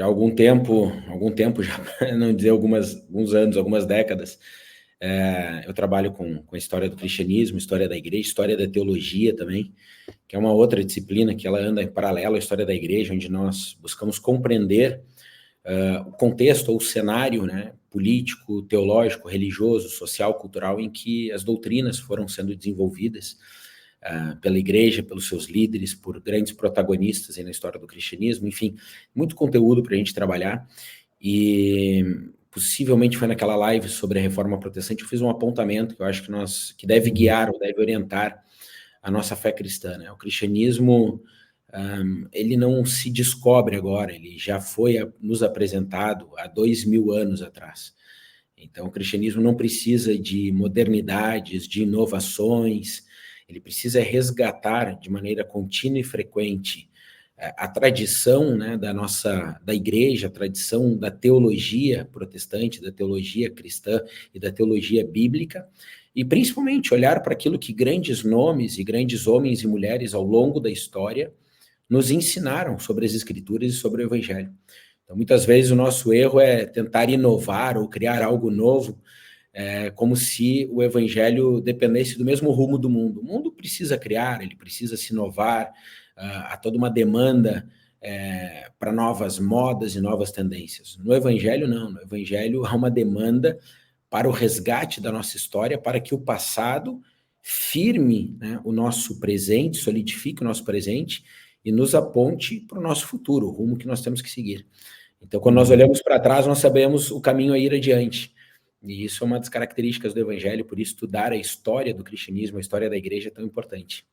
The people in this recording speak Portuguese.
já há algum tempo já, para não dizer alguns anos, algumas décadas, eu trabalho com a história do cristianismo, história da igreja, história da teologia também, que é uma outra disciplina que ela anda em paralelo à história da igreja, onde nós buscamos compreender o contexto ou o cenário, né, político, teológico, religioso, social, cultural, em que as doutrinas foram sendo desenvolvidas pela igreja, pelos seus líderes, por grandes protagonistas aí na história do cristianismo, enfim, muito conteúdo para a gente trabalhar. E possivelmente foi naquela live sobre a reforma protestante, eu fiz um apontamento que eu acho que deve guiar ou deve orientar a nossa fé cristã, né? O cristianismo, ele não se descobre agora, ele já foi nos apresentado há 2000 anos atrás. Então, o cristianismo não precisa de modernidades, de inovações, ele precisa resgatar de maneira contínua e frequente a tradição, né, da igreja, a tradição da teologia protestante, da teologia cristã e da teologia bíblica, e principalmente olhar para aquilo que grandes nomes e grandes homens e mulheres ao longo da história nos ensinaram sobre as escrituras e sobre o evangelho. Então, muitas vezes o nosso erro é tentar inovar ou criar algo novo, como se o evangelho dependesse do mesmo rumo do mundo. O mundo precisa criar, ele precisa se inovar, há toda uma demanda para novas modas e novas tendências. No evangelho, não. No evangelho há uma demanda para o resgate da nossa história, para que o passado firme, né, o nosso presente, solidifique o nosso presente e nos aponte para o nosso futuro, o rumo que nós temos que seguir. Então, quando nós olhamos para trás, nós sabemos o caminho a ir adiante. E isso é uma das características do evangelho, por isso estudar a história do cristianismo, a história da igreja é tão importante.